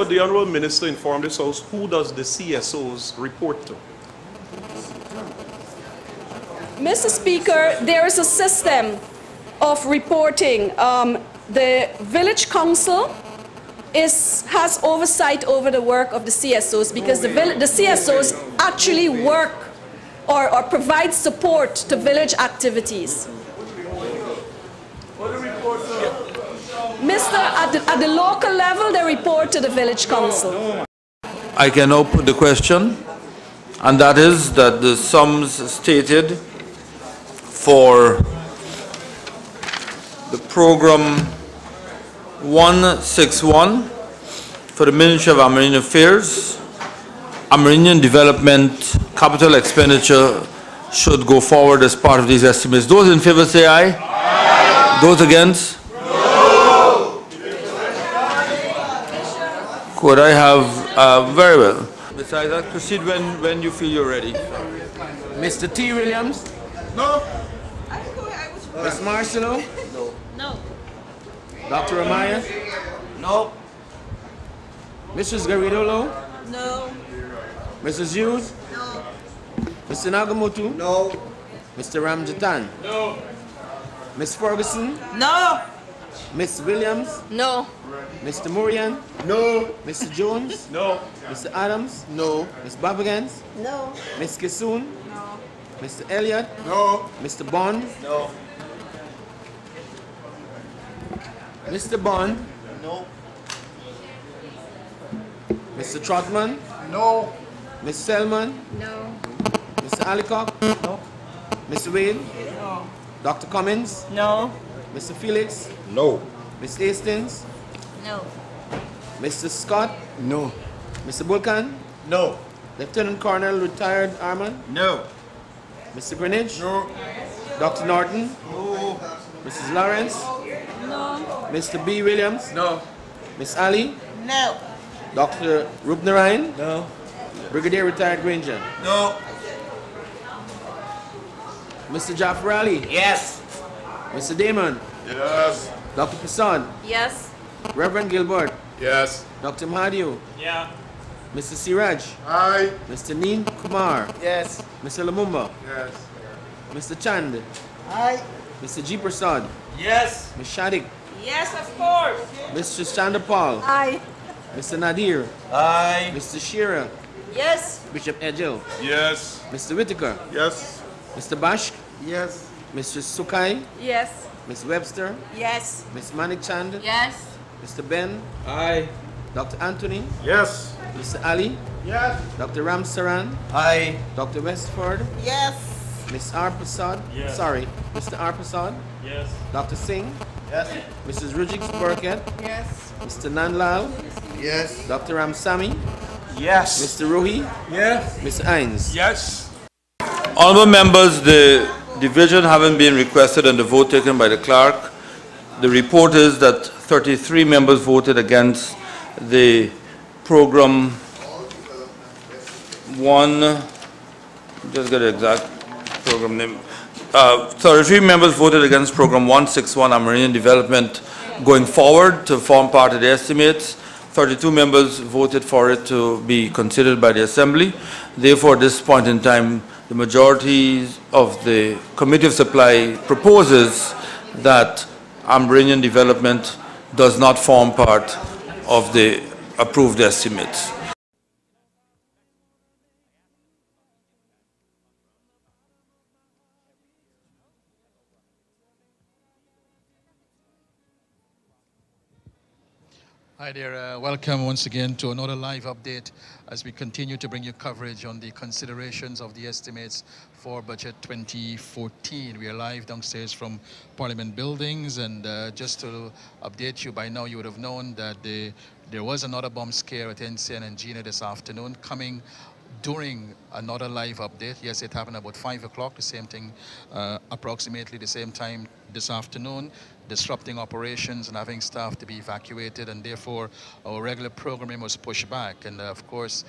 The Honourable Minister informed this House, who does the CSOs report to? Mr. Speaker, there is a system of reporting. The Village Council has oversight over the work of the CSOs because the CSOs actually work or provide support to village activities. At the local level, they report to the Village Council. I can now put the question, and that is that the sums stated for the program 161 for the Ministry of Amerindian Affairs, Amerindian Development Capital Expenditure should go forward as part of these estimates. Those in favor say aye. Aye. Those against? No. Could I have, very well. Mr. Isaac, proceed when you feel you're ready. Mr. T. Williams? No. Ms. Marcelo? No. No. Dr. Amaya? No. Mrs. Garidolo? No. Mrs. Hughes? No. Mr. Nagamutu? No. Mr. Ramjatan? No. Ms. Ferguson? No. Ms. Williams? No. Mr. Murian? No. Mr. Jones? No. Mr. Adams? No. Ms. Babagans? No. Ms. Kissoon? No. Mr. Elliott? No. Mr. Bond? No. Mr. Bond? No. Mr. Trotman? No. Ms. Selman? No. Mr. Alicock? No. Mr. Wade? No. Dr. Cummins? No. Mr. Felix? No. Ms. Hastings? No. Mr. Scott? No. Mr. Bulkan? No. Lieutenant Colonel retired Armand? No. Mr. Greenwich? No. Dr. Norton? No. Mrs. Lawrence? No. Mr. B. Williams? No. Miss Ali? No. Dr. Rubnarayan? No. Brigadier retired Granger? No. Mr. Jaffer Ali? Yes. Mr. Damon? Yes. Dr. Prasad? Yes. Reverend Gilbert? Yes. Dr. Mahadiu? Yeah. Mr. Siraj? Aye. Mr. Neen Kumar? Yes. Mr. Lumumba? Yes. Mr. Chand? Aye. Mr. G. Prasad? Yes. Ms. Shadik? Yes, of course. Mr. Chandapal? Aye. Mr. Nadir? Aye. Mr. Shearer? Yes. Bishop Edgel? Yes. Mr. Whitaker? Yes. Mr. Bashk? Yes. Mr. Sukai? Yes. Ms. Webster? Yes. Ms. Manik Chand? Yes. Mr. Ben? Aye. Dr. Anthony? Yes. Mr. Ali? Yes. Dr. Ram Saran? Aye. Dr. Westford? Yes. Ms. R. Prasad? Yes. Sorry, Mr. R. Prasad? Yes. Dr. Singh? Yes. Mrs. Rujik Burkett? Yes. Mr. Nanlal? Yes. Dr. Ramsami? Yes. Mr. Ruhi? Yes. Mr. Ainz? Yes. Honourable members, the division having been requested and the vote taken by the clerk, the report is that 33 members voted against the program just get the exact program name. 33 members voted against program 161 Amerindian Development going forward to form part of the estimates. 32 members voted for it to be considered by the Assembly. Therefore, at this point in time, the majority of the Committee of Supply proposes that Amerindian Development does not form part of the approved estimates. Hi there, welcome once again to another live update as we continue to bring you coverage on the considerations of the estimates for Budget 2014. We are live downstairs from Parliament Buildings, and just to update you, by now you would have known that there was another bomb scare at NCN and Gina this afternoon coming during another live update. Yes, it happened about 5 o'clock, the same thing, approximately the same time this afternoon, disrupting operations and having staff to be evacuated, and therefore our regular programming was pushed back. And of course,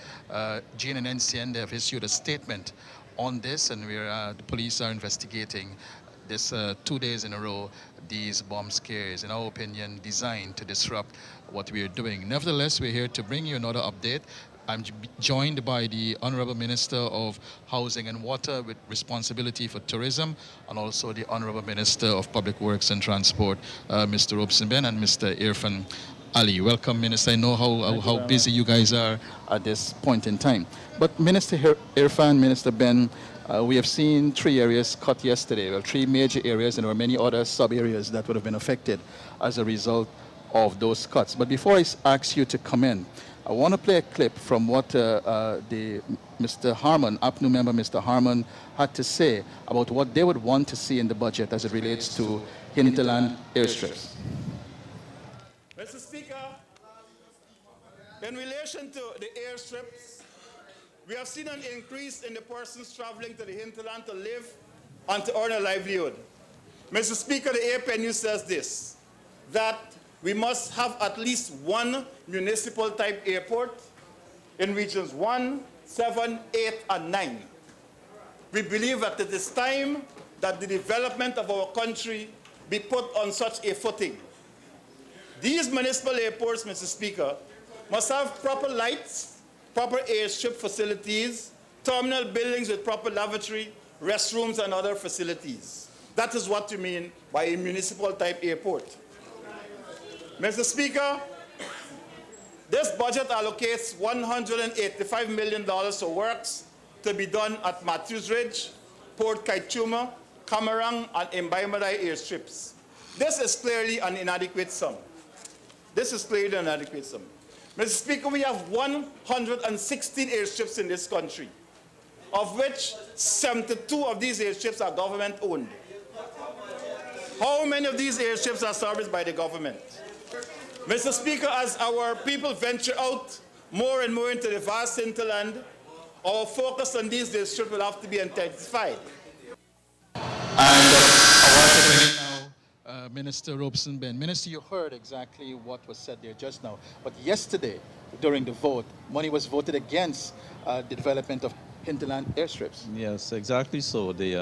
Gene and NCN, they have issued a statement on this, and the police are investigating this 2 days in a row, these bomb scares, in our opinion, designed to disrupt what we are doing. Nevertheless, we're here to bring you another update. I'm joined by the Honorable Minister of Housing and Water with responsibility for tourism, and also the Honorable Minister of Public Works and Transport, Mr. Robson Ben and Mr. Irfan Ali. Welcome, Minister. I know how busy you guys are at this point in time. But Minister Irfan, Minister Ben, we have seen 3 areas cut yesterday. Well, 3 major areas, and there were many other sub-areas that would have been affected as a result of those cuts. But before I ask you to come in, I want to play a clip from what Mr. Harmon, APNU member Mr. Harmon, had to say about what they would want to see in the budget as it relates to hinterland airstrips. Mr. Speaker, in relation to the airstrips, we have seen an increase in the persons traveling to the hinterland to live and to earn a livelihood. Mr. Speaker, the APNU says this, that we must have at least 1 municipal type airport in regions 1, 7, 8, and 9. We believe that it is time that the development of our country be put on such a footing. These municipal airports, Mr. Speaker, must have proper lights, proper airstrip facilities, terminal buildings with proper lavatory, restrooms, and other facilities. That is what we mean by a municipal type airport. Mr. Speaker, this budget allocates $185 million for works to be done at Matthews Ridge, Port Kaituma, Camarang, and Mbaimadai airstrips. This is clearly an inadequate sum. This is clearly an inadequate sum. Mr. Speaker, we have 116 airstrips in this country, of which 72 of these airstrips are government-owned. How many of these airstrips are serviced by the government? Mr. Speaker, as our people venture out more and more into the vast hinterland, our focus on these districts will have to be intensified. And I want to bring in now Minister Robson Ben. Minister, you heard exactly what was said there just now. But yesterday, during the vote, money was voted against the development of hinterland airstrips. Yes, exactly so. The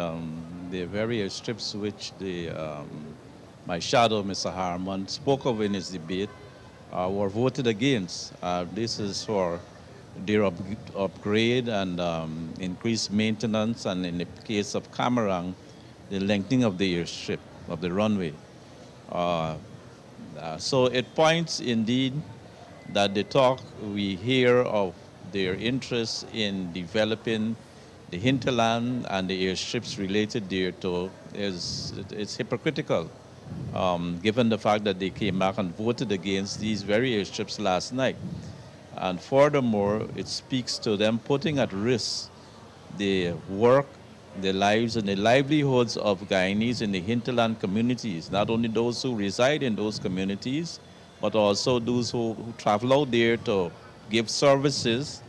very airstrips which my shadow, Mr. Harmon, spoke of in his debate were voted against. This is for their upgrade and increased maintenance, and in the case of Camarang, the lengthening of the airstrip, of the runway. So it points indeed that the talk we hear of their interest in developing the hinterland and the airstrips related thereto it's hypocritical, given the fact that they came back and voted against these very airstrips last night. And furthermore, it speaks to them putting at risk the work, the lives, and the livelihoods of Guyanese in the hinterland communities, not only those who reside in those communities, but also those who travel out there to give services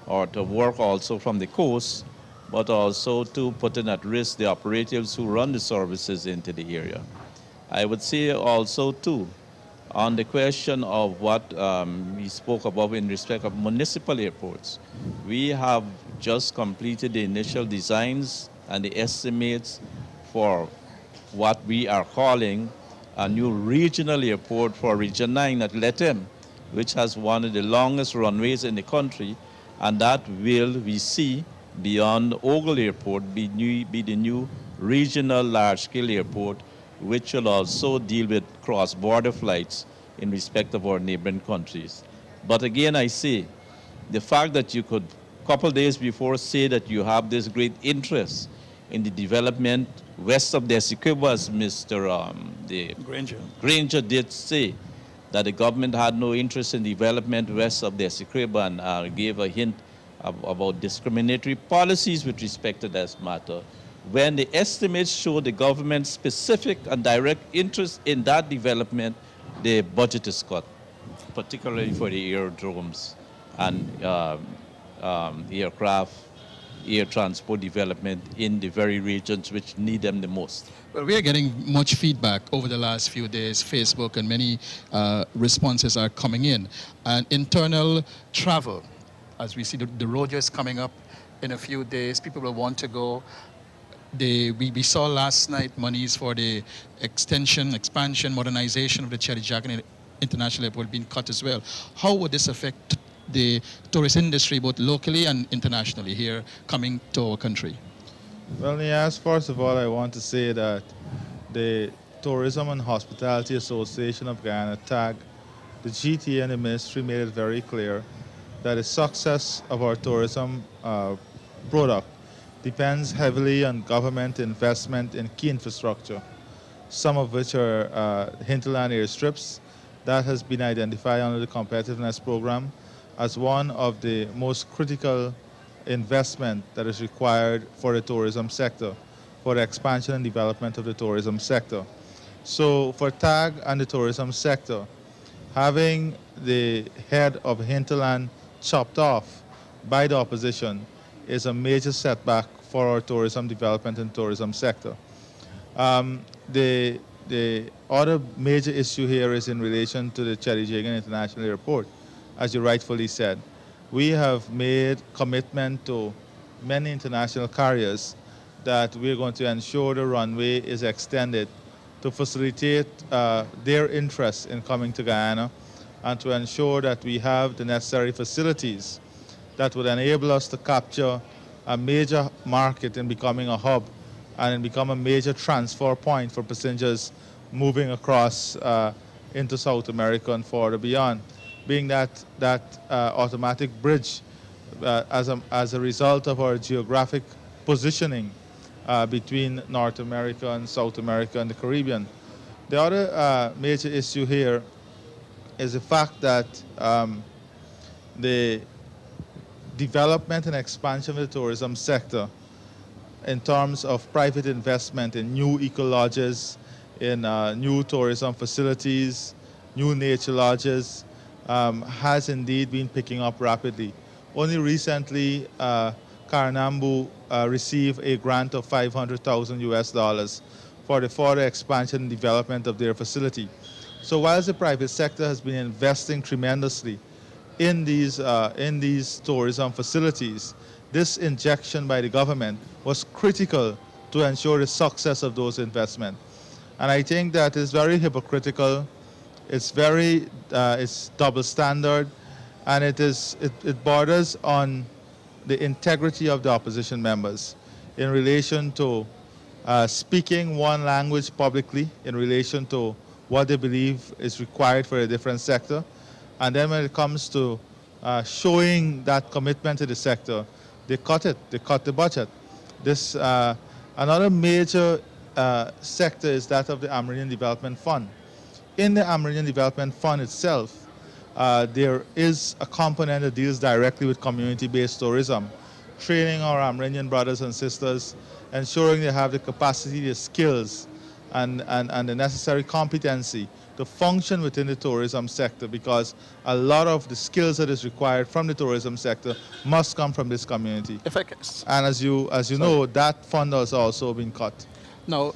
or to work also from the coast, but also to putting at risk the operatives who run the services into the area. I would say also too, on the question of what we spoke about in respect of municipal airports, we have just completed the initial designs and the estimates for what we are calling a new regional airport for Region 9 at Letem, which has one of the longest runways in the country, and that will, we see, beyond Ogle Airport, be the new regional large-scale airport, which will also deal with cross-border flights in respect of our neighboring countries. But again, I say, the fact that you could, a couple days before, say that you have this great interest in the development west of the Essequibo, as Mr. Granger did say, that the government had no interest in development west of the Essequibo, and gave a hint about discriminatory policies with respect to this matter. When the estimates show the government's specific and direct interest in that development, the budget is cut, particularly for the aerodromes and aircraft, air transport development in the very regions which need them the most. Well, we are getting much feedback over the last few days. Facebook and many responses are coming in. And internal travel, as we see the rodeo is coming up in a few days, people will want to go. we saw last night monies for the expansion, modernization of the Chedijagan International Airport being cut as well. How would this affect the tourist industry, both locally and internationally here coming to our country? Well, yes, first of all, I want to say that the Tourism and Hospitality Association of Guyana, TAG, the GTA and the ministry made it very clear that the success of our tourism product depends heavily on government investment in key infrastructure, some of which are hinterland airstrips. That has been identified under the competitiveness program as one of the most critical investment that is required for the tourism sector, for the expansion and development of the tourism sector. So for TAG and the tourism sector, having the head of hinterland chopped off by the opposition is a major setback for our tourism development and tourism sector. The other major issue here is in relation to the Chedijagan International Airport, as you rightfully said. We have made commitment to many international carriers that we're going to ensure the runway is extended to facilitate their interest in coming to Guyana and to ensure that we have the necessary facilities that would enable us to capture a major market in becoming a hub and in become a major transfer point for passengers moving across into South America and further beyond. Being that automatic bridge as a result of our geographic positioning between North America and South America and the Caribbean. The other major issue here is the fact that the development and expansion of the tourism sector in terms of private investment in new eco-lodges, in new tourism facilities, new nature lodges, has indeed been picking up rapidly. Only recently, Karanambu received a grant of $500,000 US for the further expansion and development of their facility. So whilst the private sector has been investing tremendously in these tourism facilities, this injection by the government was critical to ensure the success of those investments. And I think that is very hypocritical. It's it's double standard, and it borders on the integrity of the opposition members in relation to speaking one language publicly in relation to what they believe is required for a different sector. And then when it comes to showing that commitment to the sector, they cut the budget. Another major sector is that of the Amerindian Development Fund. In the Amerindian Development Fund itself, there is a component that deals directly with community-based tourism, training our Amerindian brothers and sisters, ensuring they have the capacity, the skills, and the necessary competency to function within the tourism sector, because a lot of the skills that is required from the tourism sector must come from this community. And as you know, that fund has also been cut. Now,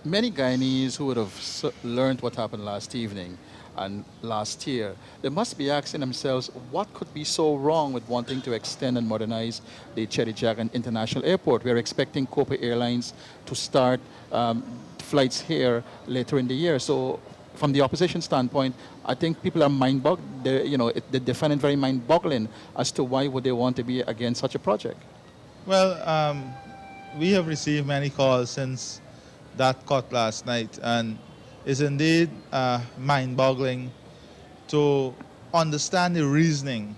many Guyanese who would have learned what happened last evening and last year, they must be asking themselves, what could be so wrong with wanting to extend and modernize the Chedijagan International Airport? We're expecting Copa Airlines to start flights here later in the year. So from the opposition standpoint, I think people are mind-boggling. They find it very mind-boggling as to why would they want to be against such a project. Well, we have received many calls since that cut last night, and it's indeed mind-boggling to understand the reasoning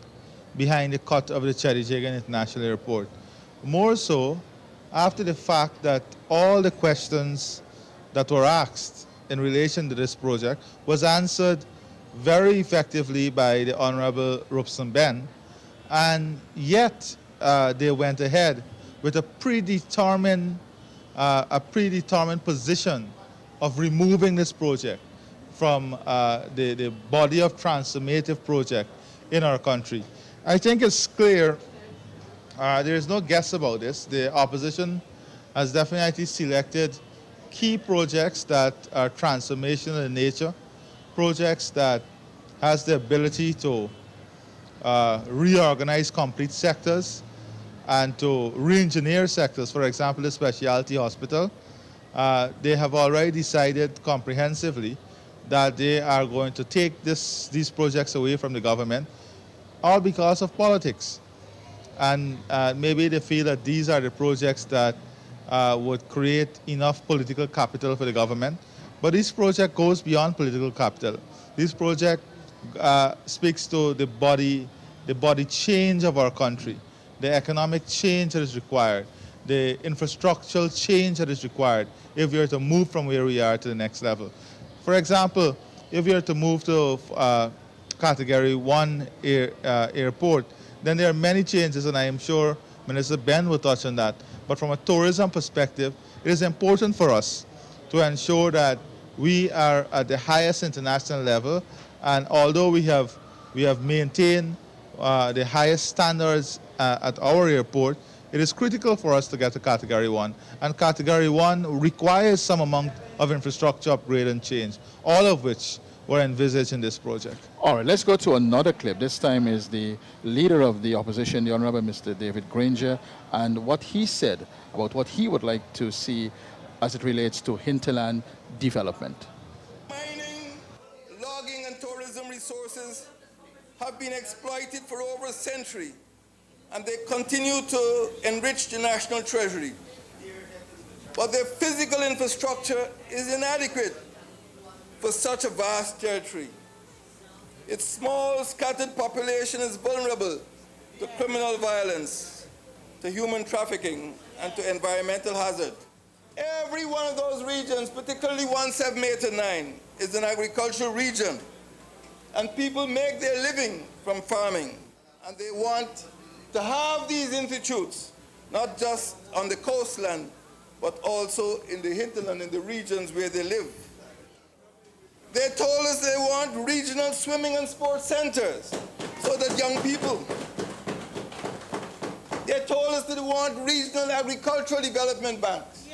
behind the cut of the Chedijagan International Airport. More so after the fact that all the questions that were asked in relation to this project was answered very effectively by the Honorable Robson Ben, and yet they went ahead with a predetermined position of removing this project from the body of transformative project in our country. I think it's clear, there is no guess about this. The opposition has definitely selected key projects that are transformational in nature, projects that has the ability to reorganize complete sectors and to re-engineer sectors, for example, the specialty hospital. They have already decided comprehensively that they are going to take these projects away from the government, all because of politics. And maybe they feel that these are the projects that would create enough political capital for the government. But this project goes beyond political capital. This project speaks to the body change of our country, the economic change that is required, the infrastructural change that is required if we are to move from where we are to the next level. For example, if we are to move to Category 1 airport, then there are many changes, and I am sure Minister Ben will touch on that. But from a tourism perspective, it is important for us to ensure that we are at the highest international level, and although we have maintained the highest standards at our airport, it is critical for us to get to Category 1. And Category 1 requires some amount of infrastructure upgrade and change, all of which were envisaged in this project. All right, let's go to another clip. This time is the leader of the opposition, the Honorable Mr. David Granger, and what he said about what he would like to see as it relates to hinterland development. Mining, logging, and tourism resources have been exploited for over a century, and they continue to enrich the national treasury. But their physical infrastructure is inadequate for such a vast territory. Its small, scattered population is vulnerable to criminal violence, to human trafficking, and to environmental hazard. Every one of those regions, particularly 178-9, is an agricultural region, and people make their living from farming. And they want to have these institutes, not just on the coastland, but also in the hinterland, in the regions where they live. They told us they want regional swimming and sports centers so that young people. They told us that they want regional agricultural development banks.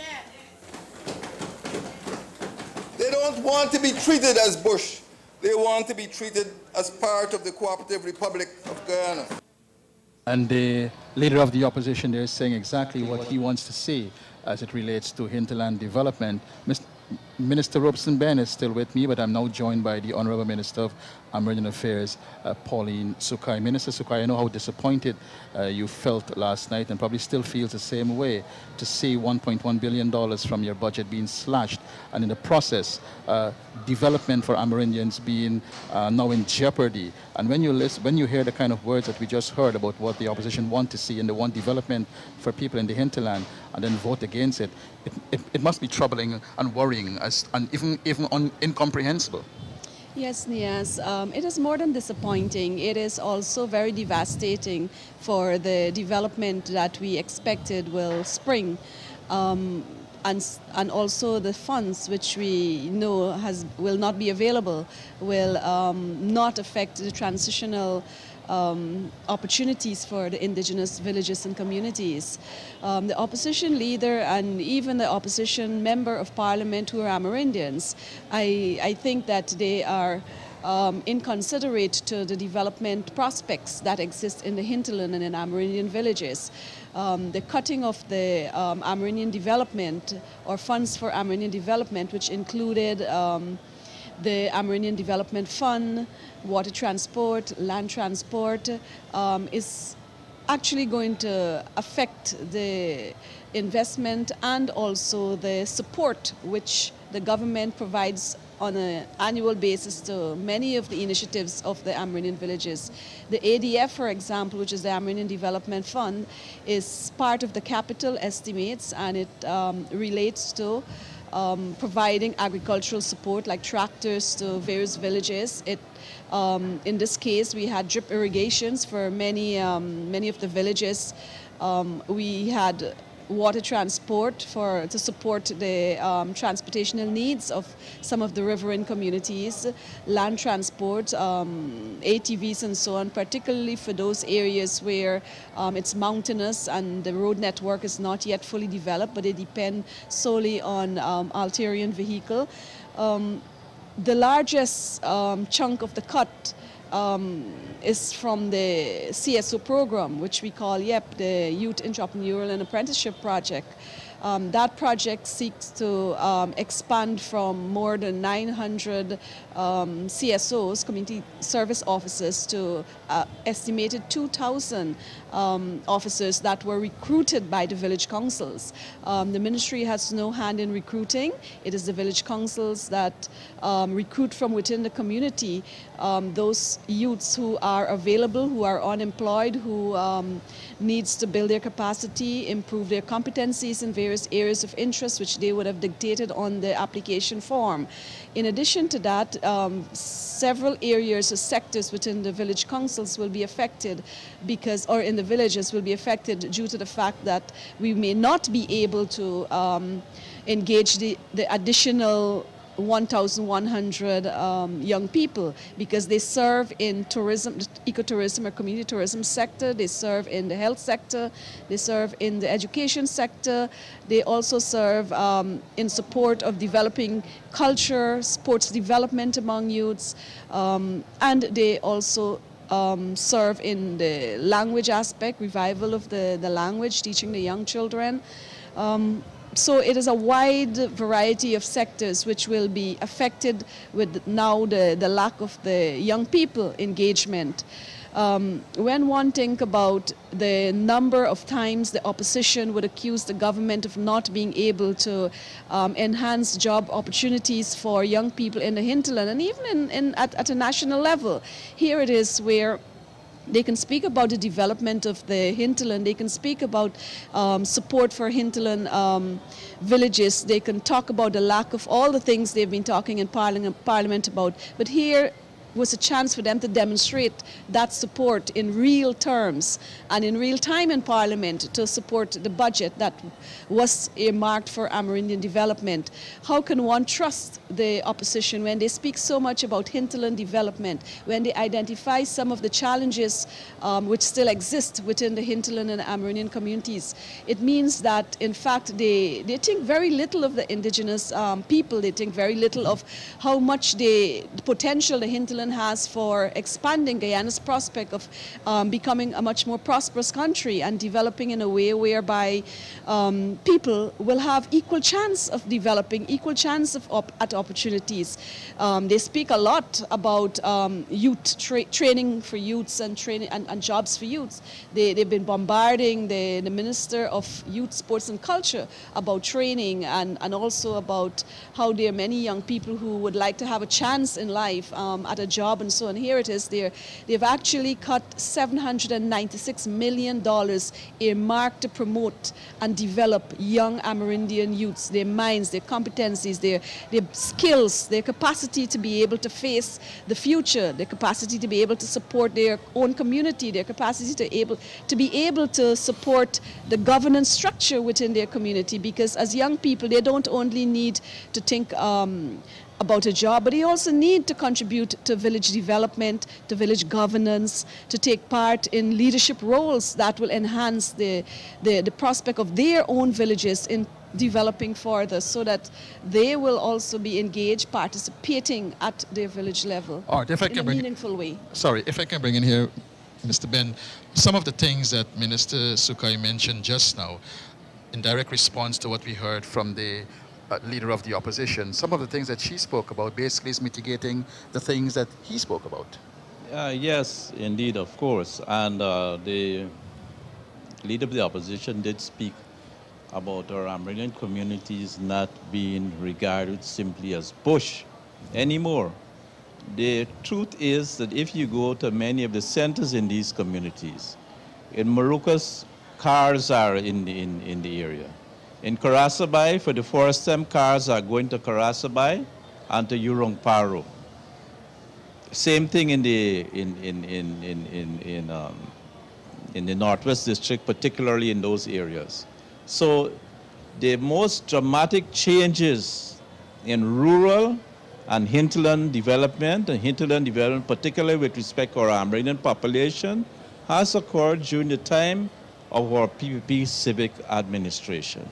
They don't want to be treated as bush. They want to be treated as part of the Cooperative Republic of Guyana. And the leader of the opposition there is saying exactly what he wants to see as it relates to hinterland development. Minister Robeson Ben is still with me, but I'm now joined by the Honorable Minister of Amerindian Affairs, Pauline Sukai. Minister Sukai, I know how disappointed you felt last night and probably still feels the same way to see $1.1 billion from your budget being slashed, and in the process, development for Amerindians being now in jeopardy. And when you hear the kind of words that we just heard about what the opposition want to see and they want development for people in the hinterland, and then vote against it, it must be troubling and worrying and even incomprehensible. Yes, Nias, it is more than disappointing. It is also very devastating for the development that we expected will spring. And also the funds which we know will not be available will not affect the transitional opportunities for the indigenous villages and communities. The opposition leader and even the opposition member of parliament who are Amerindians, I think that they are inconsiderate to the development prospects that exist in the hinterland and in Amerindian villages. The cutting of the Amerindian development or funds for Amerindian development, which included the Amerindian Development Fund, water transport, land transport, is actually going to affect the investment and also the support which the government provides on an annual basis to many of the initiatives of the Amerindian villages. The ADF, for example, which is the Amerindian Development Fund, is part of the capital estimates, and it relates to providing agricultural support like tractors to various villages. In this case, we had drip irrigations for many of the villages. We had water transport to support the transportational needs of some of the riverine communities, land transport, ATVs and so on, particularly for those areas where it's mountainous and the road network is not yet fully developed, but they depend solely on Altarian vehicle. The largest chunk of the cut is from the CSO program, which we call YEP, the Youth Entrepreneurial and Apprenticeship Project. That project seeks to expand from more than 900 CSOs, community service officers, to estimated 2,000 officers that were recruited by the village councils. The ministry has no hand in recruiting. It is the village councils that recruit from within the community those youths who are available, who are unemployed, who needs to build their capacity, improve their competencies in various areas of interest which they would have dictated on the application form. In addition to that, several areas or sectors within the village councils will be affected because, or in the villages will be affected due to the fact that we may not be able to engage the additional 1,100 young people because they serve in tourism, ecotourism or community tourism sector, they serve in the health sector, they serve in the education sector, they also serve in support of developing culture, sports development among youths, and they also serve in the language aspect, revival of the language, teaching the young children. So it is a wide variety of sectors which will be affected with now the lack of the young people engagement. When one thinks about the number of times the opposition would accuse the government of not being able to enhance job opportunities for young people in the hinterland and even at a national level, here it is where they can speak about the development of the hinterland, they can speak about support for hinterland villages, they can talk about the lack of all the things they've been talking in Parliament about. But here was a chance for them to demonstrate that support in real terms and in real time in Parliament to support the budget that was earmarked for Amerindian development. How can one trust the opposition when they speak so much about hinterland development, when they identify some of the challenges which still exist within the hinterland and Amerindian communities? It means that, in fact, they think very little of the indigenous people. They think very little of how much the potential the hinterland has for expanding Guyana's prospect of becoming a much more prosperous country and developing in a way whereby people will have equal chance of developing, equal chance of at opportunities. They speak a lot about youth training for youths and training and jobs for youths. They've been bombarding the Minister of Youth, Sports and Culture about training and also about how there are many young people who would like to have a chance in life at a job and so on. Here it is. They've actually cut $796 million earmarked to promote and develop young Amerindian youths, their minds, their competencies, their skills, their capacity to be able to face the future, their capacity to be able to support their own community, their capacity to be able to support the governance structure within their community. Because as young people, they don't only need to think about a job, but they also need to contribute to village development, to village governance, to take part in leadership roles that will enhance the prospect of their own villages in developing further, so that they will also be engaged, participating at their village level. All right, if I can in a meaningful way. Sorry, if I can bring in here, Mr. Ben, some of the things that Minister Sukai mentioned just now, in direct response to what we heard from the leader of the opposition, some of the things that she spoke about basically is mitigating the things that he spoke about. Yes, indeed, of course. And the leader of the opposition did speak about our Amerindian communities not being regarded simply as bush anymore. The truth is that if you go to many of the centers in these communities, in Marucas, cars are in the area. In Karasabai, for the first time, cars are going to Karasabai and to Yurong Paro. Same thing in the Northwest District, particularly in those areas. So the most dramatic changes in rural and hinterland development, particularly with respect to our Amerindian population, has occurred during the time of our PPP civic administration.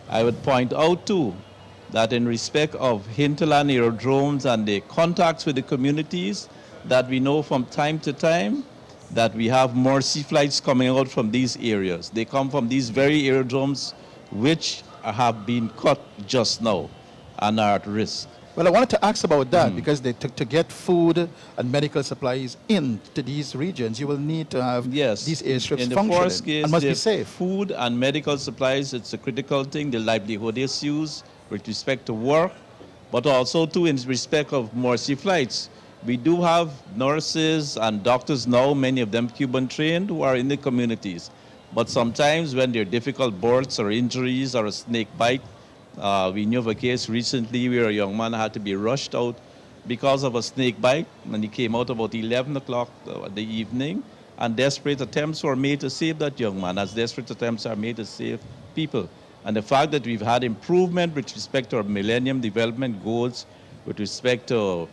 I would point out too that in respect of hinterland aerodromes and the contacts with the communities, that we know from time to time that we have more sea flights coming out from these areas. They come from these very aerodromes which have been cut just now and are at risk. Well, I wanted to ask about that because to get food and medical supplies into these regions, you will need to have these airstrips in the functioning first case, and must the be safe. Food and medical supplies, it's a critical thing, the livelihood issues with respect to work, but also too in respect of more sea flights. We do have nurses and doctors now, many of them Cuban trained, who are in the communities. But sometimes when there are difficult births or injuries or a snake bite, we knew of a case recently where a young man had to be rushed out because of a snake bite, and he came out about 11 o'clock the evening, and desperate attempts were made to save that young man, as desperate attempts are made to save people. And the fact that we've had improvement with respect to our Millennium Development Goals, with respect to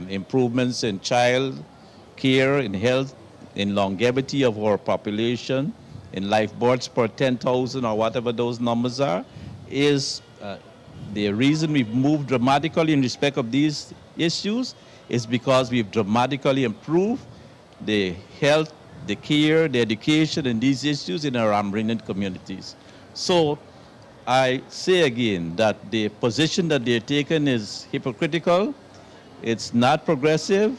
improvements in child care, in health, in longevity of our population, in life births per 10,000 or whatever those numbers are, is the reason we've moved dramatically in respect of these issues is because we've dramatically improved the health, the care, the education in these issues in our Amerindian communities. So I say again that the position that they're taking is hypocritical. It's not progressive.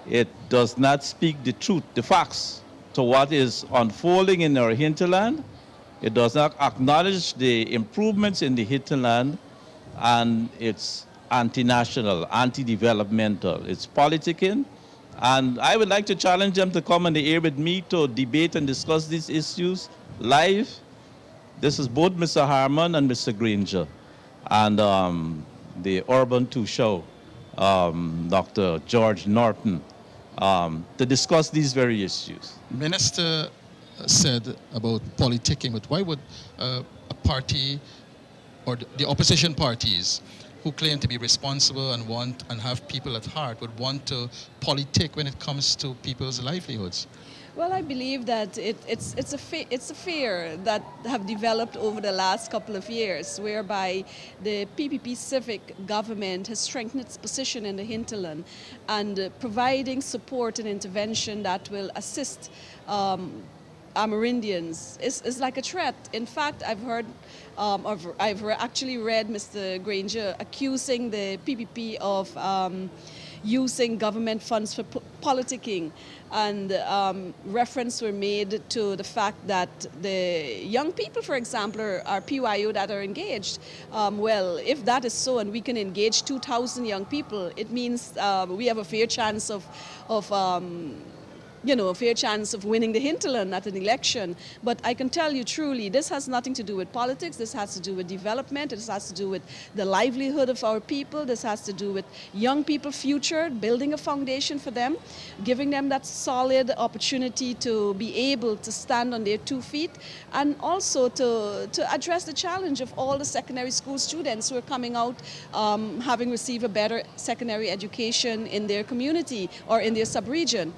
It does not speak the truth, the facts, to what is unfolding in our hinterland. It does not acknowledge the improvements in the hinterland, and it's anti-national, anti-developmental. It's politicking. And I would like to challenge them to come on the air with me to debate and discuss these issues live. This is both Mr. Harmon and Mr. Granger, and the Urban Two Show, Dr. George Norton, to discuss these very issues. Minister said about politicking, but why would a party or the opposition parties who claim to be responsible and want and have people at heart would want to politic when it comes to people's livelihoods? Well, I believe that it's a fear that have developed over the last couple of years, whereby the PPP civic government has strengthened its position in the hinterland and providing support and intervention that will assist Amerindians is like a threat. In fact, I've heard, I've actually read Mr. Granger accusing the PPP of using government funds for politicking, and reference were made to the fact that the young people, for example, are PYO that are engaged. Well, if that is so and we can engage 2,000 young people, it means we have a fair chance of a fair chance of winning the hinterland at an election. But I can tell you truly, this has nothing to do with politics. This has to do with development. This has to do with the livelihood of our people. This has to do with young people's future, building a foundation for them, giving them that solid opportunity to be able to stand on their 2 feet, and also to address the challenge of all the secondary school students who are coming out having received a better secondary education in their community or in their sub-region.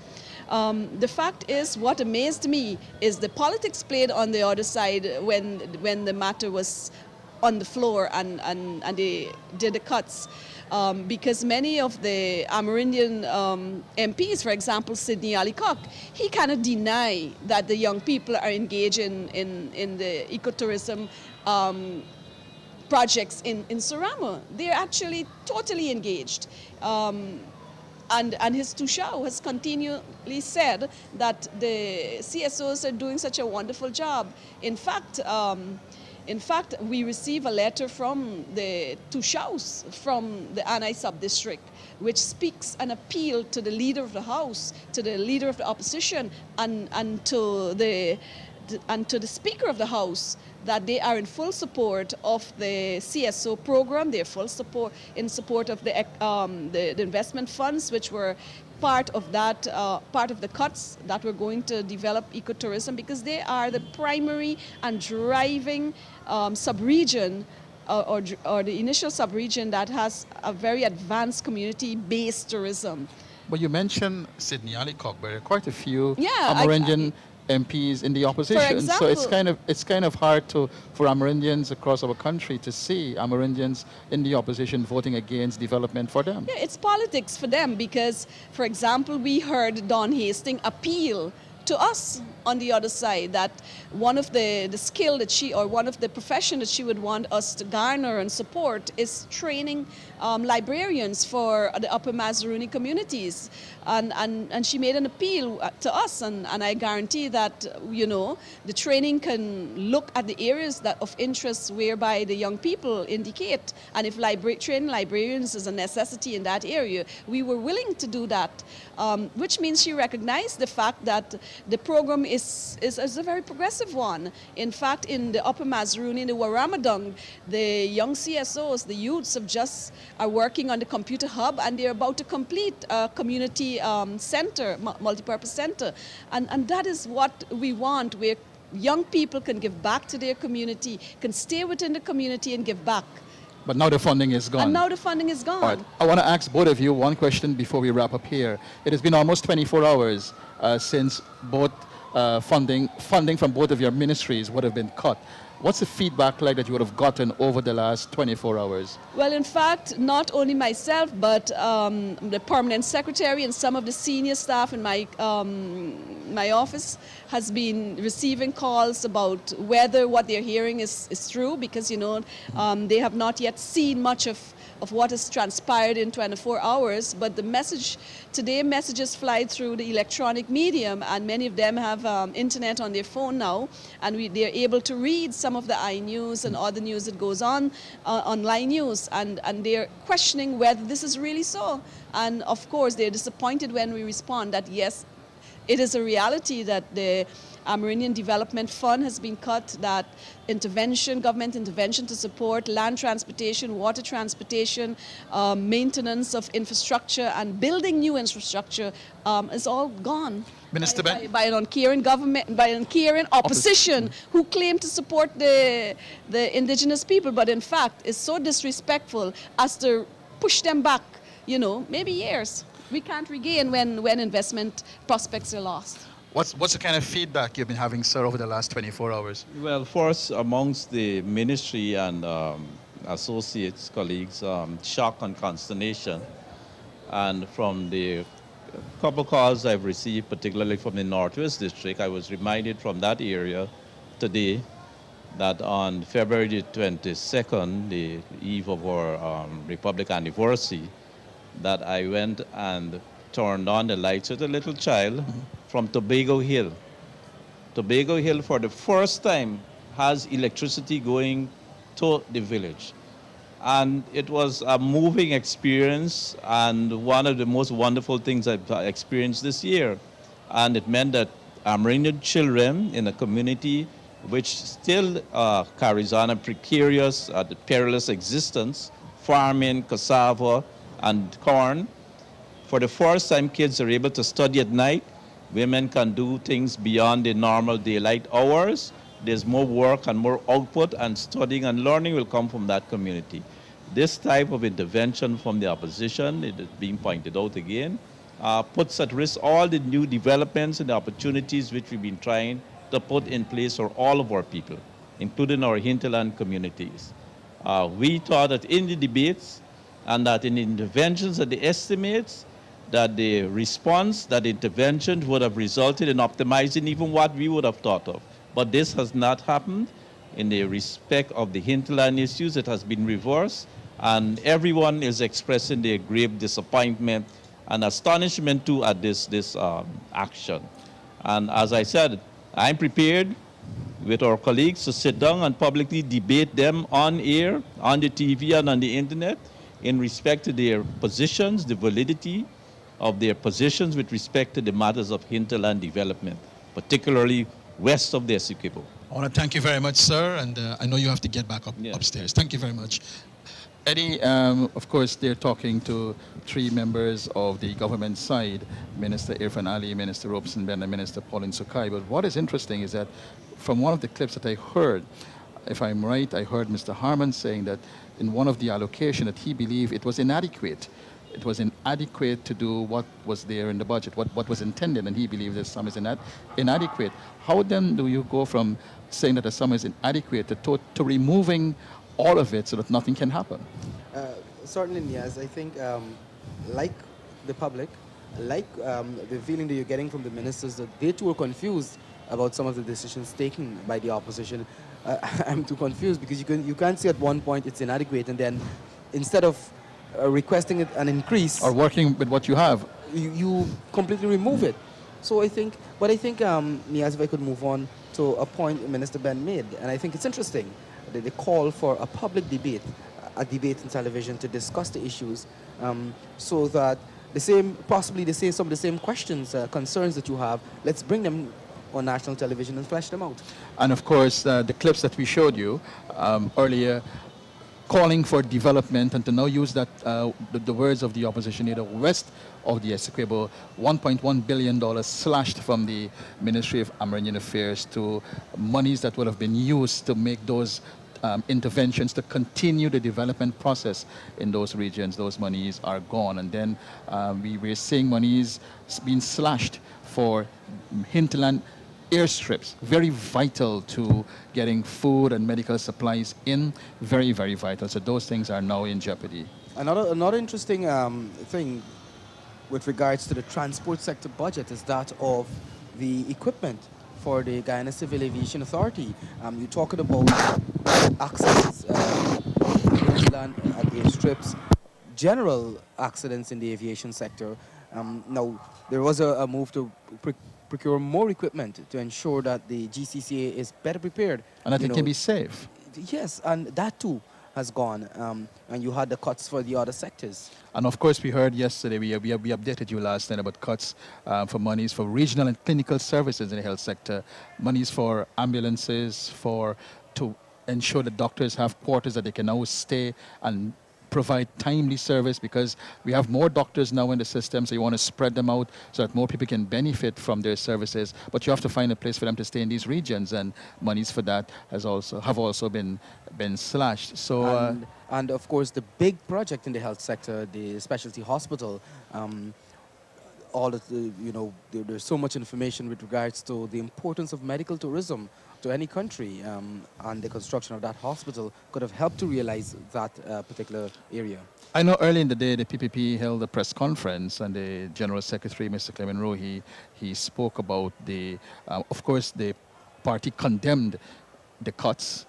The fact is, what amazed me is the politics played on the other side when the matter was on the floor and they did the cuts. Because many of the Amerindian MPs, for example, Sidney Allicock, he cannot deny that the young people are engaged in the ecotourism projects in Surama. They're actually totally engaged. And his Tushao has continually said that the CSOs are doing such a wonderful job. In fact, we receive a letter from the Tushaos from the Anai sub-district, which speaks an appeal to the leader of the House, to the leader of the opposition, and to the Speaker of the House, that they are in full support of the CSO program. They're in support of the investment funds, which were part of that, part of the cuts that were going to develop ecotourism, because they are the primary and driving sub-region or the initial sub-region that has a very advanced community-based tourism. But you mentioned Sidney Allicock, but there are quite a few Yeah, Amerindian MPs in the opposition. So it's kind of hard for Amerindians across our country to see Amerindians in the opposition voting against development for them. Yeah, it's politics for them because, for example, we heard Dawn Hastings appeal to us on the other side that one of the skill that she, or one of the profession that she would want us to garner and support is training librarians for the Upper Mazaruni communities. And she made an appeal to us, and I guarantee that, you know, the training can look at the areas that of interest whereby the young people indicate. And if training librarians is a necessity in that area, we were willing to do that, which means she recognized the fact that the program is a very progressive one. In fact, in the Upper Mazaruni, in the Waramadung, the young CSOs, the youths are working on the computer hub, and they're about to complete a community center, multi-purpose center. And that is what we want, where young people can give back to their community, can stay within the community and give back. But now the funding is gone. And now the funding is gone. All right. I want to ask both of you one question before we wrap up here. It has been almost 24 hours since both funding from both of your ministries would have been cut. What's the feedback like that you would have gotten over the last 24 hours? Well, in fact, not only myself, but the permanent secretary and some of the senior staff in my office has been receiving calls about whether what they're hearing is true, because, you know, they have not yet seen much of what has transpired in 24 hours. But the message, today messages fly through the electronic medium, and many of them have internet on their phone now, and they're able to read some of the iNews and other news that goes on, online news, and they're questioning whether this is really so. And of course, they're disappointed when we respond that yes, it is a reality that the Amerindian Development Fund has been cut, that government intervention to support land transportation, water transportation, maintenance of infrastructure and building new infrastructure is all gone. Minister by an uncaring government, by an uncaring opposition who claim to support the indigenous people, but in fact is so disrespectful as to push them back, you know, maybe years. We can't regain when investment prospects are lost. What's the kind of feedback you've been having, sir, over the last 24 hours? Well, first, amongst the ministry and associates, colleagues, shock and consternation. And from the couple calls I've received, particularly from the Northwest District, I was reminded from that area today that on February the 22nd, the eve of our Republic anniversary, that I went and turned on the lights with a little child from Tobago Hill. Tobago Hill, for the first time, has electricity going to the village. And it was a moving experience and one of the most wonderful things I've experienced this year. And it meant that Amerindian children in a community which still carries on a precarious, perilous existence, farming, cassava, and corn. For the first time, kids are able to study at night. Women can do things beyond the normal daylight hours. There's more work and more output, and studying and learning will come from that community. This type of intervention from the opposition, it is being pointed out again, puts at risk all the new developments and the opportunities which we've been trying to put in place for all of our people, including our hinterland communities. We thought that in the debates and that in the interventions and the estimates, that the response, that intervention would have resulted in optimizing even what we would have thought of. But this has not happened. In the respect of the hinterland issues, it has been reversed, and everyone is expressing their grave disappointment and astonishment too at this action. And as I said, I'm prepared with our colleagues to sit down and publicly debate them on air, on the TV and on the internet in respect to their positions, the validity of their positions with respect to the matters of hinterland development, particularly west of the Essequibo. I want to thank you very much, sir, and I know you have to get back upstairs. Thank you very much. Eddie, of course, they're talking to three members of the government side, Minister Irfan Ali, Minister Robeson Ben, and Minister Pauline Sukai. But what is interesting is that from one of the clips that I heard, if I'm right, I heard Mr. Harman saying that in one of the allocation that he believed it was inadequate. it was inadequate to do what was there in the budget, what was intended, and he believes the sum is inadequate. How then do you go from saying that the sum is inadequate to removing all of it so that nothing can happen? Certainly, yes. I think, like the public, like the feeling that you're getting from the ministers, that they too are confused about some of the decisions taken by the opposition. I'm too confused because you can't say at one point it's inadequate and then instead of requesting an increase or working with what you have, you completely remove it. So I think, Niaz, if I could move on to a point Minister Ben made, and I think it's interesting, the call for a public debate, a debate in television to discuss the issues, so that possibly some of the same questions, concerns that you have, let's bring them on national television and flesh them out. And of course, the clips that we showed you earlier, calling for development, and to now use that the words of the opposition leader, west of the Essequibo, $1.1 billion slashed from the Ministry of Amerindian Affairs to monies that would have been used to make those interventions to continue the development process in those regions. Those monies are gone. And then we're seeing monies being slashed for hinterland airstrips, very vital to getting food and medical supplies in, very, very vital. So those things are now in jeopardy. Another interesting thing with regards to the transport sector budget is that of the equipment for the Guyana Civil Aviation Authority. You're talking about accidents at airstrips, general accidents in the aviation sector. Now, there was a move to procure more equipment to ensure that the GCCA is better prepared. And that it can be safe. Yes, and that too has gone. And you had the cuts for the other sectors. And of course, we heard yesterday, we updated you last night about cuts for monies for regional and clinical services in the health sector, monies for ambulances, to ensure that doctors have quarters that they can now stay and provide timely service, because we have more doctors now in the system, so you want to spread them out so that more people can benefit from their services. But you have to find a place for them to stay in these regions, and monies for that have also been slashed. So and of course, the big project in the health sector, the specialty hospital. There's so much information with regards to the importance of medical tourism to any country, and the construction of that hospital could have helped to realize that particular area. I know early in the day the PPP held a press conference, and the General Secretary, Mr. Clement Rowe, he spoke about of course, the party condemned the cuts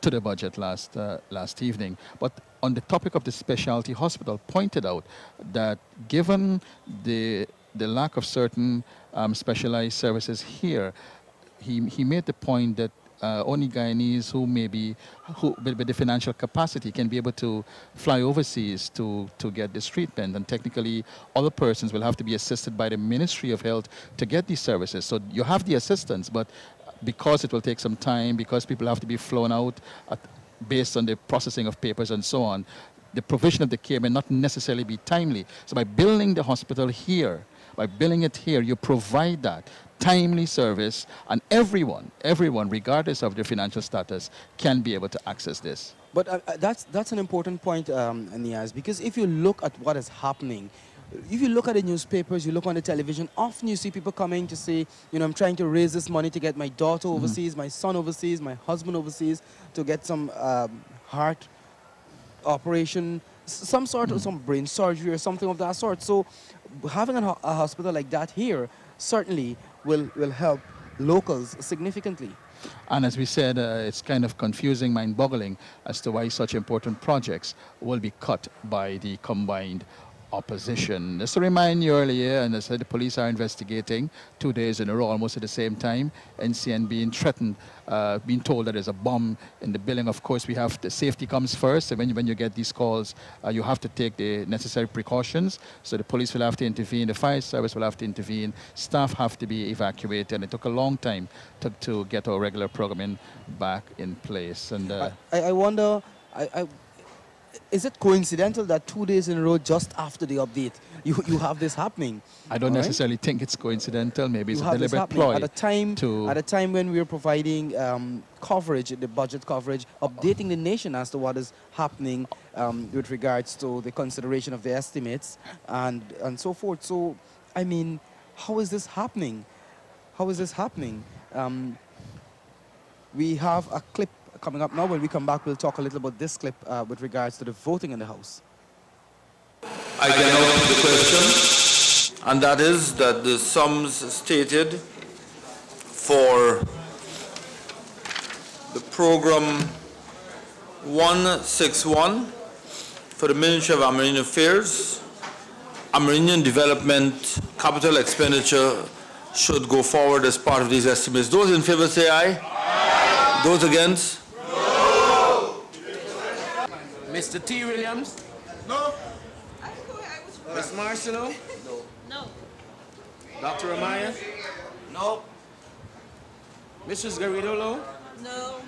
to the budget last evening. But on the topic of the specialty hospital, pointed out that given the lack of certain specialized services here, he made the point that only Guyanese who with the financial capacity can be able to fly overseas to get this treatment, and technically other persons will have to be assisted by the Ministry of Health to get these services. So you have the assistance, but because it will take some time, because people have to be flown out based on the processing of papers and so on, the provision of the care may not necessarily be timely. So by building the hospital here, you provide that timely service, and everyone, regardless of their financial status, can be able to access this. But that's an important point, Niaz, because if you look at what is happening, if you look at the newspapers, you look on the television, often you see people coming to say, I'm trying to raise this money to get my daughter overseas, my son overseas, my husband overseas, to get some heart operation, some sort of some brain surgery or something of that sort. So having a hospital like that here certainly will help locals significantly. And as we said, it's kind of confusing, mind-boggling as to why such important projects will be cut by the combined opposition. Just to remind you earlier, and as I said, the police are investigating 2 days in a row, almost at the same time, NCN being threatened, being told that there's a bomb in the building. Of course, we have the safety comes first, and when you get these calls, you have to take the necessary precautions. So the police will have to intervene, the fire service will have to intervene, staff have to be evacuated, and it took a long time to get our regular programming back in place. And I wonder, is it coincidental that 2 days in a row, just after the update, you have this happening? I don't necessarily think it's coincidental. Maybe it's a deliberate ploy. ploy. At a time when we're providing coverage, the budget coverage, updating the nation as to what is happening with regards to the consideration of the estimates and so forth. So, I mean, how is this happening? How is this happening? We have a clip coming up now. When we come back, we'll talk a little about this clip with regards to the voting in the House. I get out to the question, and that is that the sums stated for the program 161 for the Ministry of Amerindian Affairs, Amerindian Development Capital Expenditure should go forward as part of these estimates. Those in favor say aye. Aye. Those against? No. Mr. T. Williams? No. Ms. Marcelo? No. No. Dr. Amaya? No. Mrs. Garidolo? No.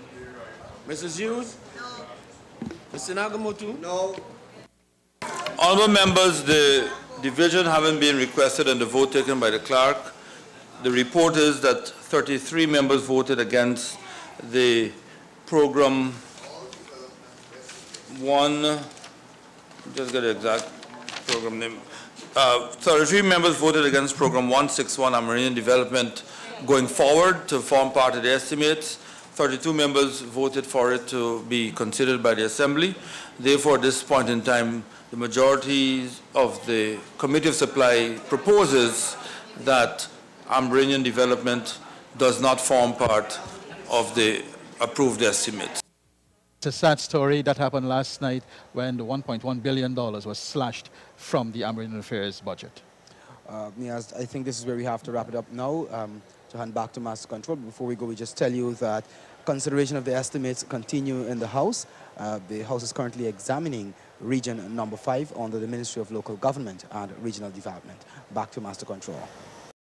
Mrs. Hughes? No. Mr. Nagamotu? No. Honourable members, the division having been requested and the vote taken by the clerk, the report is that 33 members voted against the program just get the exact program name. 33 members voted against program 161 Amerindian Development going forward to form part of the estimates. 32 members voted for it to be considered by the Assembly. Therefore, at this point in time, the majority of the Committee of Supply proposes that Amerindian Development does not form part of the approved estimates. It's a sad story that happened last night when the $1.1 billion was slashed from the Amerindian Affairs budget. Yes, I think this is where we have to wrap it up now. To hand back to Master Control. Before we go, we just tell you that consideration of the estimates continue in the House. The House is currently examining Region number 5 under the Ministry of Local Government and Regional Development. Back to Master Control.